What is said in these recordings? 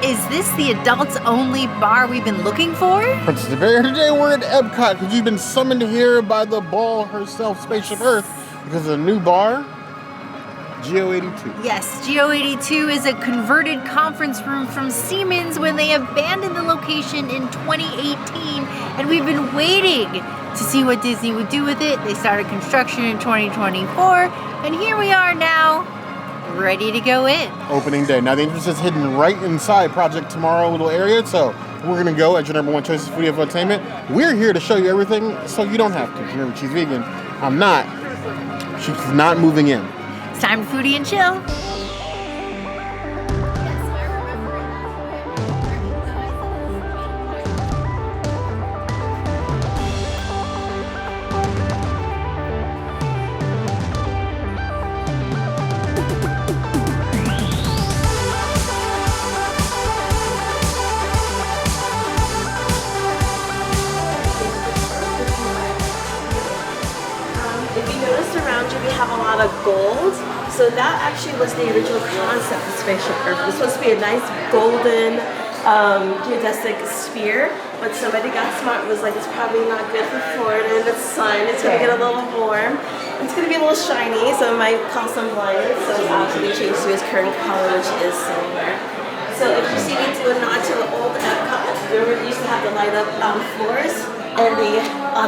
is this the adults-only bar we've been looking for? Princess Barrier, today we're at EPCOT because you've been summoned here by the ball herself, Spaceship Earth, because of the new bar, GEO-82. Yes, GEO-82 is a converted conference room from Siemens when they abandoned the location in 2018, and we've been waiting to see what Disney would do with it. They started construction in 2024, and here we are now, ready to go in. Opening day. Now the entrance is hidden right inside Project Tomorrow little area, so we're gonna go as your #1 choice of foodie infotainment. We're here to show you everything so you don't have to. Remember, she's vegan. I'm not. She's not moving in. It's time to foodie and chill. Gold. So that actually was the original concept of Spaceship Earth. It was supposed to be a nice golden geodesic sphere, but somebody got smart and was like, it's probably not good for Florida in the sun. It's going to get a little warm. It's going to be a little shiny, so it might cause some blindness. So obviously they changed to its current color, which is silver. So if you see me do a nod to the old EPCOT, we used to have the light up floors and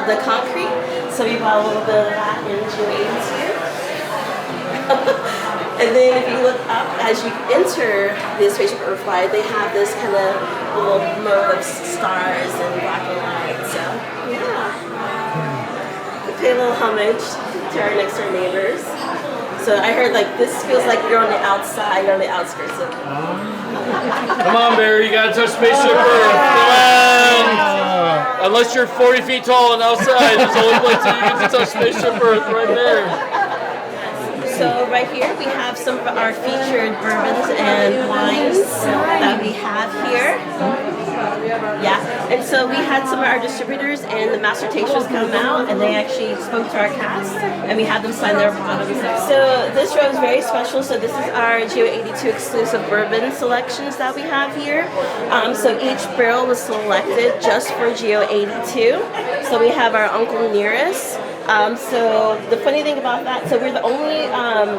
the concrete. So we brought a little bit of that in GEO-82. And then if you look up as you enter the Spaceship Earth ride, they have this kind of little mode of stars and black and white. So yeah, we pay a little homage to our next door neighbors. So I heard like this feels like you're on the outside, you're on the outskirts of. Come on, Barry, you gotta touch Spaceship Earth. Come on! Unless you're 40 feet tall and outside, there's only place you get to touch Spaceship Earth right there. So right here we have some of our featured bourbons and wines that we have here. Yeah, and so we had some of our distributors and the master tasters come out and they actually spoke to our cast and we had them sign their bottles. So this row is very special. So this is our GEO-82 exclusive bourbon selections that we have here. So each barrel was selected just for GEO-82. So we have our Uncle Nearest. So the funny thing about that, so we're the only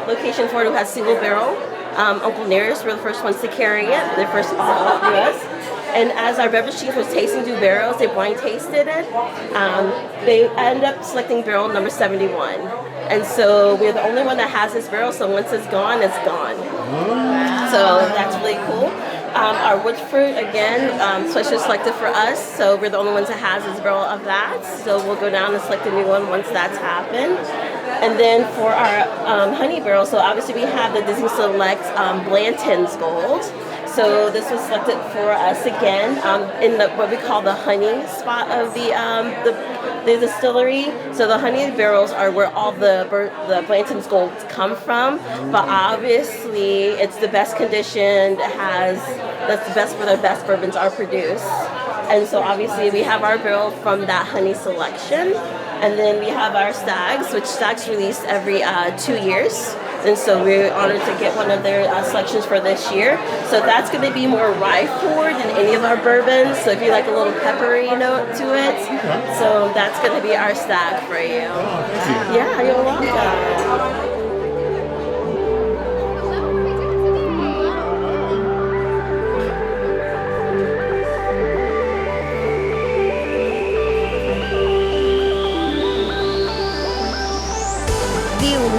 location in Florida who has single barrel. Uncle Nearest, we're the first ones to carry it. They're first all over us. And as our beverage team was tasting through barrels, they blind tasted it. They end up selecting barrel number 71. And so we're the only one that has this barrel, so once it's gone, it's gone. So that's really cool. Our wood fruit, again, specially selected for us, so we're the only ones that has this barrel of that. So we'll go down and select a new one once that's happened. And then for our honey barrel, so obviously we have the Disney Select Blanton's Gold. So this was selected for us again in what we call the honey spot of the distillery. So the honey barrels are where all the Blanton's Gold come from, but obviously it's the best conditioned. That's the best where the best bourbons are produced. And so obviously we have our barrel from that honey selection, and then we have our stags, which stags release every 2 years. And so we're honored to get one of their selections for this year. So that's going to be more rye forward than any of our bourbons. So if you like a little peppery note to it, so that's going to be our stag for you. Yeah, you're welcome.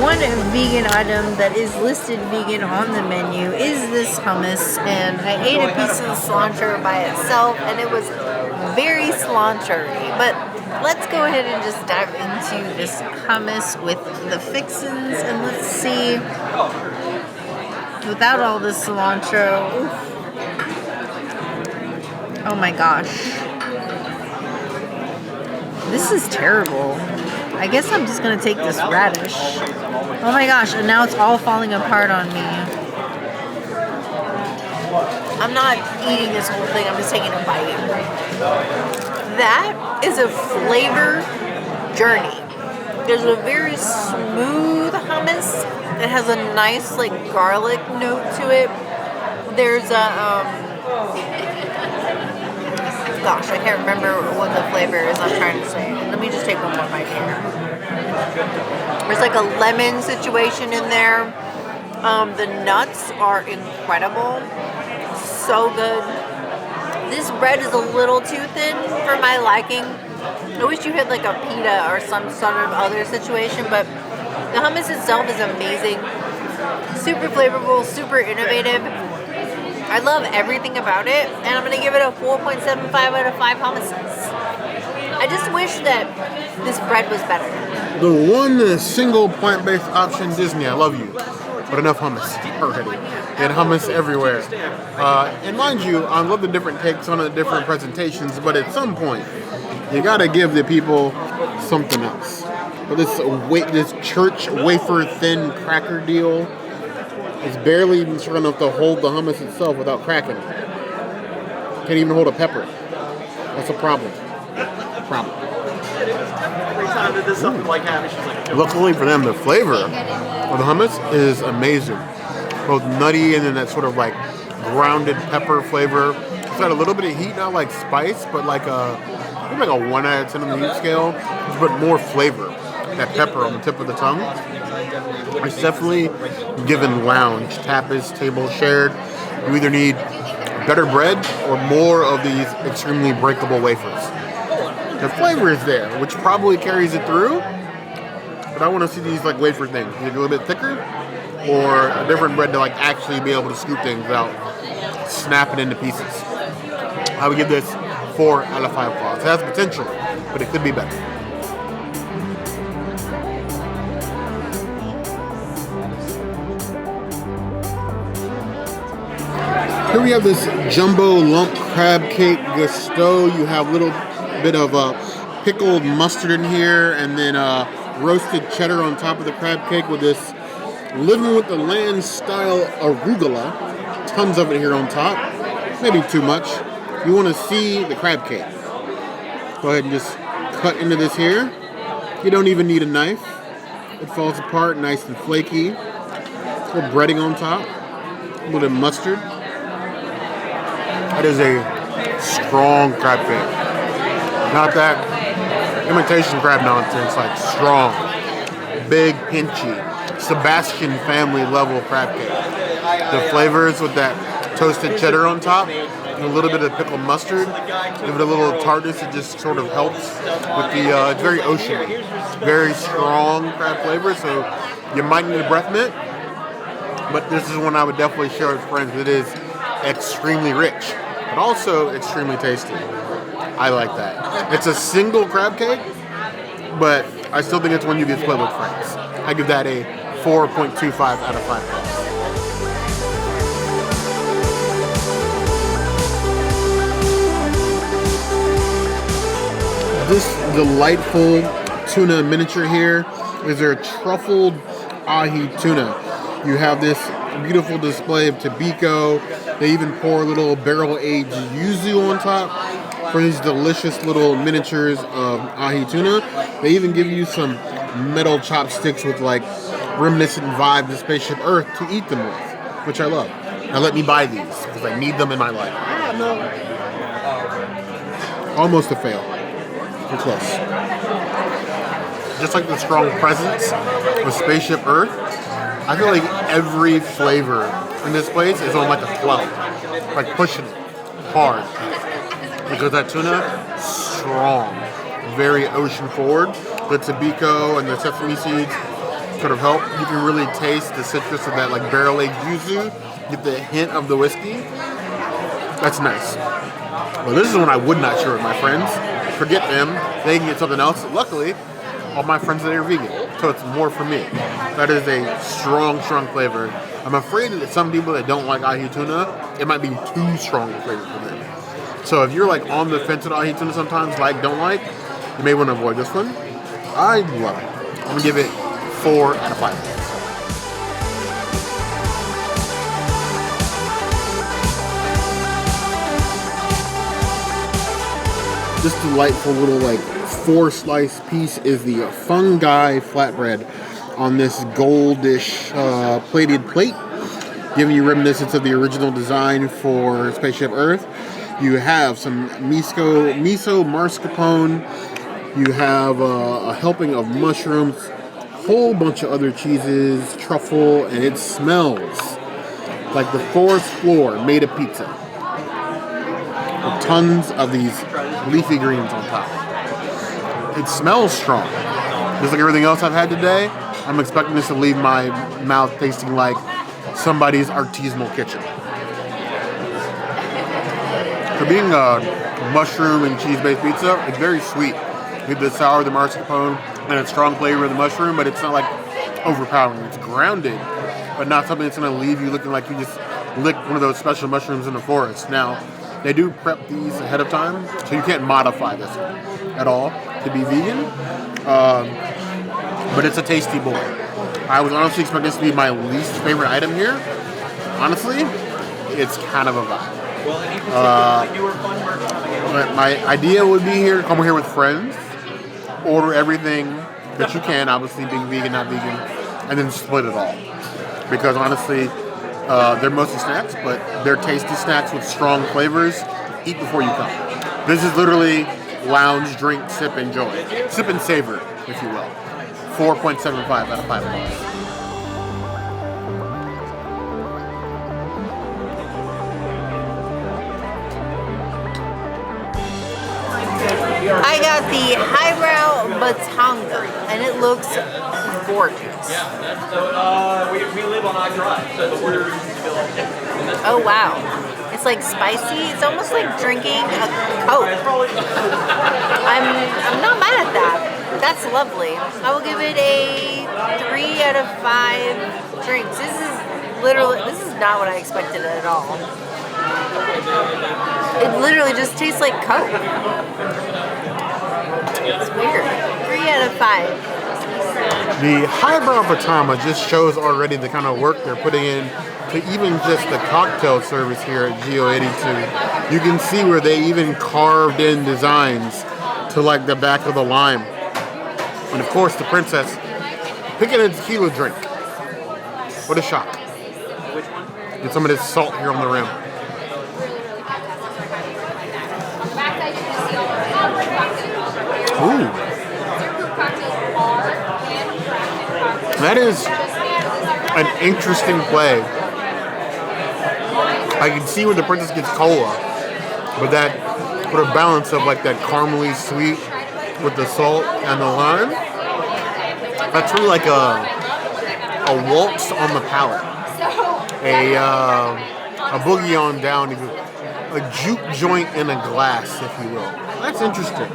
One vegan item that is listed vegan on the menu is this hummus, and I ate a piece of the cilantro by itself and it was very cilantro-y. But let's go ahead and just dive into this hummus with the fixins and let's see, without all the cilantro, oh my gosh, this is terrible. I guess I'm just going to take this radish. Oh my gosh, and now it's all falling apart on me. I'm not eating this whole thing, I'm just taking a bite. That is a flavor journey. There's a very smooth hummus that has a nice like garlic note to it. There's a Gosh, I can't remember what the flavor is I'm trying to say. Let me just take one more bite here. There's like a lemon situation in there. The nuts are incredible. So good. This bread is a little too thin for my liking. I wish you had like a pita or some sort of other situation, but the hummus itself is amazing. Super flavorful, super innovative. I love everything about it, and I'm going to give it a 4.75 out of 5 hummuses. I just wish that this bread was better. The one single plant-based option, Disney, I love you. But enough hummus already. And hummus everywhere. And mind you, I love the different takes on the different presentations, but at some point, you gotta give the people something else. But this church wafer thin cracker deal is barely even strong enough to hold the hummus itself without cracking it. Can't even hold a pepper. That's a problem. Every time that there's something like that, she's like, Luckily for them, the flavor of the hummus is amazing. Both nutty and then that sort of like grounded pepper flavor. It's got a little bit of heat, not like spice, but like a 1 out of 10 on the heat scale, but more flavor. That pepper on the tip of the tongue. It's definitely given lounge, tapas, table shared. You either need better bread or more of these extremely breakable wafers. The flavor is there, which probably carries it through. But I want to see these like wafer things, either a little bit thicker or a different bread to like actually be able to scoop things without snapping into pieces. I would give this 4 out of 5 claws. It has potential, but it could be better. Here we have this jumbo lump crab cake Gâteau. You have a little bit of pickled mustard in here, and then roasted cheddar on top of the crab cake with this living with the land style arugula. Tons of it here on top. Maybe too much. You want to see the crab cake. Go ahead and just cut into this here. You don't even need a knife. It falls apart nice and flaky. A little breading on top. A little bit of mustard. That is a strong crab cake. Not that imitation crab nonsense, like strong, big, pinchy, Sebastian family level crab cake. The flavors with that toasted cheddar on top, and a little bit of pickled mustard, give it a little tartness. It just sort of helps with the, it's very oceany, very strong crab flavor, so you might need a breath mint, but this is one I would definitely share with friends. It is extremely rich, but also extremely tasty. I like that. It's a single crab cake, but I still think it's one you can split with friends. I give that a 4.25 out of 5. This delightful tuna miniature here is their truffled ahi tuna. You have this beautiful display of Tobiko. They even pour a little barrel-aged yuzu on top for these delicious little miniatures of ahi tuna. They even give you some metal chopsticks with like reminiscent vibe of Spaceship Earth to eat them with, which I love. Now let me buy these because I need them in my life. Almost a fail. We're close. Just like the strong presence of Spaceship Earth, I feel like every flavor in this place is on like a 12. Like pushing it hard. Because that tuna, strong. Very ocean forward. The Tobiko and the sesame seeds sort of help. You can really taste the citrus of that like barrel-aged yuzu. Get the hint of the whiskey. That's nice. Well, this is one I would not share with my friends. Forget them. They can get something else. Luckily, all my friends are vegan, so it's more for me. That is a strong, strong flavor. I'm afraid that some people that don't like ahi tuna, it might be too strong a flavor for them. So if you're like on the fence with ahi tuna sometimes, like, don't like, you may want to avoid this one. I love it. I'm going to give it 4 out of 5. This delightful little like 4-slice piece is the Funghi flatbread on this goldish plated plate. giving you reminiscence of the original design for Spaceship Earth. You have some miso-mascarpone. You have a helping of mushrooms, whole bunch of other cheeses, truffle, and it smells like the forest floor made of pizza. With tons of these leafy greens on top. It smells strong. Just like everything else I've had today, I'm expecting this to leave my mouth tasting like somebody's artisanal kitchen. For being a mushroom and cheese-based pizza, it's very sweet. You get the sour, the mascarpone, and a strong flavor of the mushroom, but it's not like overpowering. It's grounded, but not something that's going to leave you looking like you just licked one of those special mushrooms in the forest. Now, they do prep these ahead of time, so you can't modify this at all to be vegan. But it's a tasty bowl. I was honestly expecting this to be my least favorite item here. Honestly, it's kind of a vibe. But my idea would be here, come here with friends, order everything that you can, obviously being vegan, not vegan, and then split it all. Because honestly, they're mostly snacks, but they're tasty snacks with strong flavors. Eat before you come. This is literally lounge, drink, sip, enjoy. Sip and savor, if you will. 4.75 out of 5 stars. I got the highbrow Batanga, and it looks gorgeous. We live on our drive, so the order is Oh wow. It's like spicy. It's almost like drinking a Coke. I'm not mad at that. That's lovely. I will give it a 3 out of 5 drinks. This is not what I expected at all. It literally just tastes like Coke. It's weird. 3 out of 5. The highbrow Fatama just shows already the kind of work they're putting in to even just the cocktail service here at GEO-82. You can see where they even carved in designs to like the back of the lime. And of course the princess picking a tequila drink. What a shock. Which one? Get some of this salt here on the rim. Ooh. That is an interesting play. I can see where the princess gets cola, but that sort of balance of like that caramely sweet with the salt and the lime, that's really like a waltz on the palate. A boogie on down, a juke joint in a glass, if you will. That's interesting.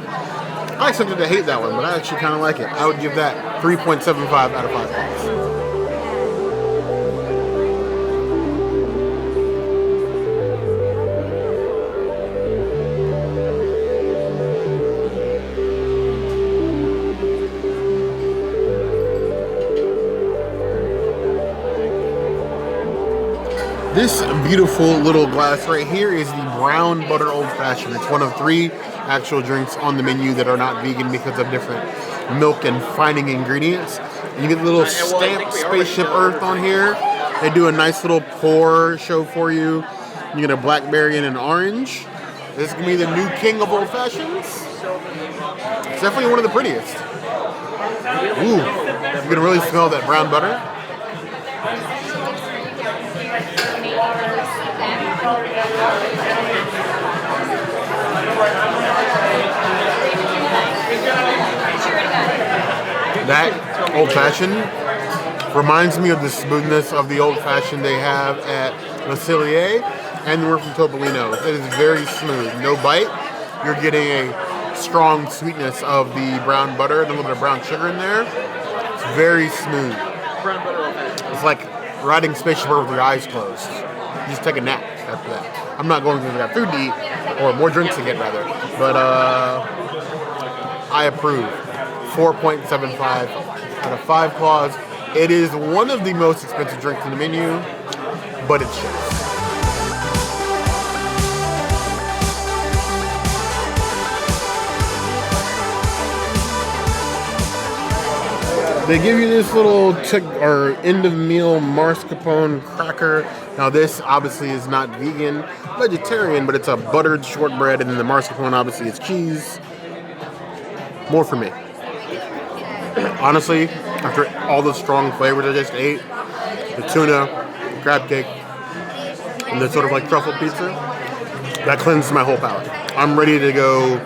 I expected to hate that one, but I actually kind of like it. I would give that 3.75 out of 5 points. This beautiful little glass right here is the brown butter old fashioned. It's one of 3 actual drinks on the menu that are not vegan because of different milk and fining ingredients. You get the little stamped Spaceship Earth on here. They do a nice little pour show for you. You get a blackberry and an orange. This is gonna be the new king of old fashions. It's definitely one of the prettiest. Ooh, you can really smell that brown butter. That old fashioned reminds me of the smoothness of the old fashioned they have at Le Cellier and the one from Topolino. It is very smooth, no bite. You're getting a strong sweetness of the brown butter and a little bit of brown sugar in there. It's very smooth. It's like riding Spaceship Earth with your eyes closed. You just take a nap after that. I'm not going because I got food to eat, or more drinks to get rather, but I approve. 4.75 out of 5 claws. It is one of the most expensive drinks in the menu, but it's cheap. They give you this little end of meal mascarpone cracker. Now this obviously is not vegan, vegetarian, but it's a buttered shortbread, and then the mascarpone obviously is cheese. More for me. Honestly, after all the strong flavors I just ate, the tuna, the crab cake, and the sort of like truffle pizza, that cleansed my whole palate. I'm ready to go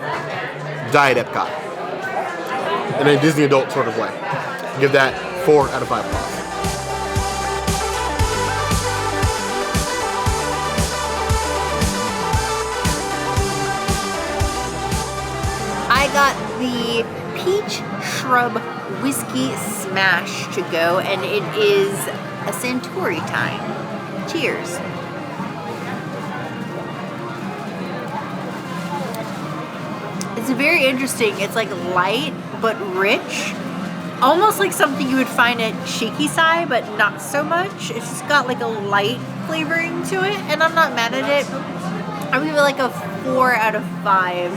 diet EPCOT in a Disney adult sort of way. Give that 4 out of 5 stars. I got the peach shrub whiskey smash to go, and it is a Santori time. Cheers. It's very interesting. It's like light but rich. Almost like something you would find at Shikisai, but not so much. It's just got like a light flavoring to it, and I'm not mad at it. I would give it like a 4 out of 5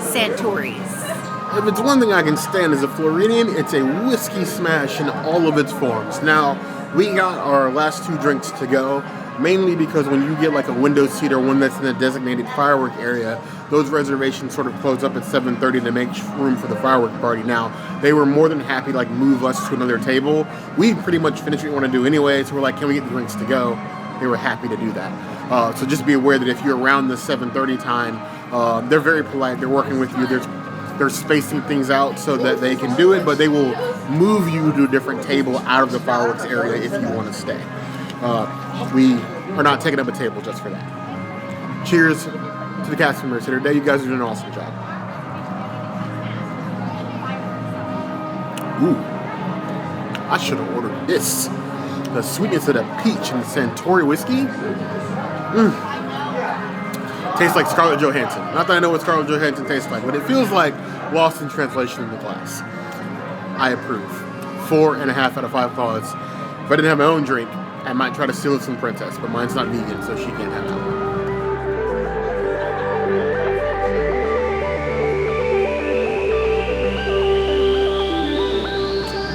Santoris. If it's one thing I can stand as a Floridian, it's a whiskey smash in all of its forms. Now, we got our last 2 drinks to go, mainly because when you get like a window seat or one that's in a designated firework area, those reservations sort of close up at 7:30 to make room for the firework party. Now, they were more than happy to like move us to another table. We pretty much finished what we want to do anyway, so we're like, can we get the drinks to go? They were happy to do that. So just be aware that if you're around the 7:30 time, they're very polite. They're working with you. They're spacing things out so that they can do it, but they will move you to a different table out of the fireworks area if you want to stay. We are not taking up a table just for that. Cheers to the cast members here today. You guys are doing an awesome job. Ooh, I should have ordered this. The sweetness of the peach and the Santori whiskey. Tastes like Scarlett Johansson. Not that I know what Scarlett Johansson tastes like, but it feels like Lost in Translation in the class. I approve. 4.5 out of 5 claws. If I didn't have my own drink, I might try to steal it from Princess, but mine's not vegan, so she can't have that.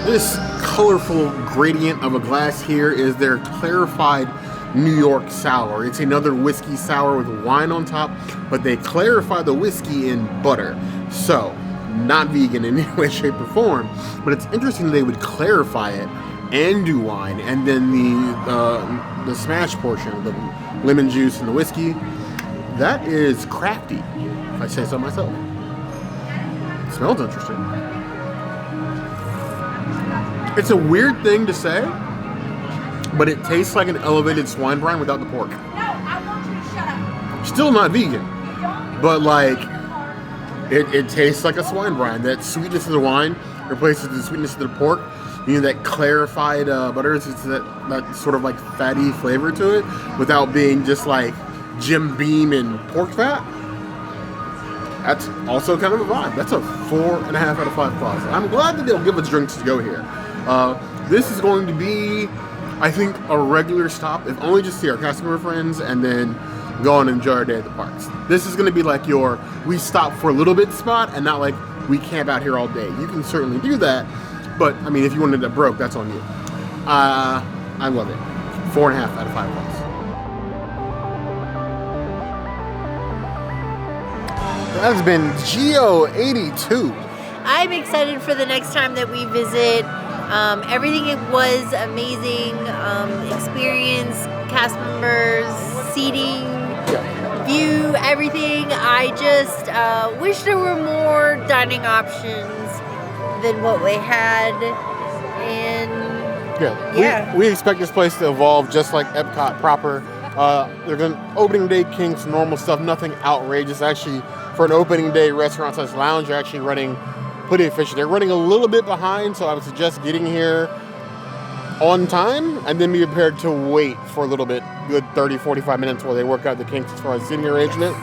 This colorful gradient of a glass here is their clarified New York sour. It's another whiskey sour with wine on top, but they clarify the whiskey in butter. So, not vegan in any way, shape, or form, but it's interesting they would clarify it and do wine, and then the smash portion, the lemon juice and the whiskey, that is crafty, if I say so myself. It smells interesting. It's a weird thing to say, but it tastes like an elevated swine brine without the pork. No, I want you to shut up. Still not vegan, but like, it tastes like a swine brine. That sweetness of the wine replaces the sweetness of the pork. You know, that clarified butter, it's that sort of like fatty flavor to it without being just like Jim Beam and pork fat. That's also kind of a vibe. That's a 4.5 out of 5 claws. I'm glad that they'll give us drinks to go here. This is going to be, I think, a regular stop, if only just see our customer friends and then go and enjoy our day at the parks. This is going to be like your, we stop for a little bit spot and not like we camp out here all day. You can certainly do that, but I mean, if you want to end up broke, that's on you. I love it. 4.5 out of 5 claws. That has been GEO-82. I'm excited for the next time that we visit. Everything it was amazing. Experience, cast members, seating, view, everything. I just wish there were more dining options than what we had. And we expect this place to evolve just like EPCOT proper. They're going to opening day kinks, normal stuff, nothing outrageous. Actually, for an opening day restaurant/lounge, you're actually running pretty efficient. They're running a little bit behind, so I would suggest getting here on time and then be prepared to wait for a little bit, good 30-45 minutes while they work out the kinks as far as seating arrangement.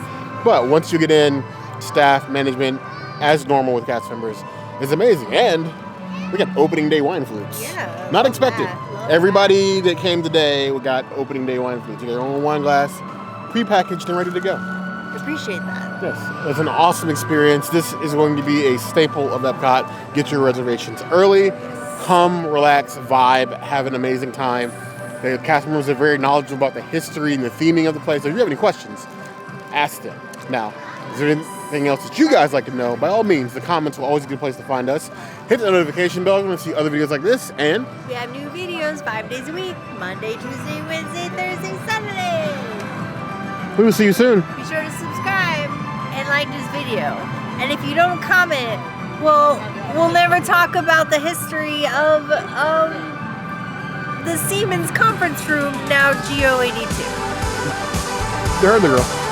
But once you get in, staff, management, as normal with cast members, is amazing. And we got opening day wine flutes. Yeah. Not expected. Everybody that came today got opening day wine flutes. You get their own wine glass, prepackaged and ready to go. appreciate that. Yes, it's an awesome experience. This is going to be a staple of EPCOT. Get your reservations early. come, relax, vibe, have an amazing time. The cast members are very knowledgeable about the history and the theming of the place. So if you have any questions, ask them. Now, is there anything else that you guys like to know? By all means, the comments will always be a good place to find us. Hit the notification bell if you want to see other videos like this, and We have new videos 5 days a week. Monday, Tuesday, Wednesday, Thursday, Saturday. we will see you soon. Be sure to subscribe and like this video. And if you don't comment, we'll never talk about the history of the Siemens conference room, now GEO-82. They heard the girl.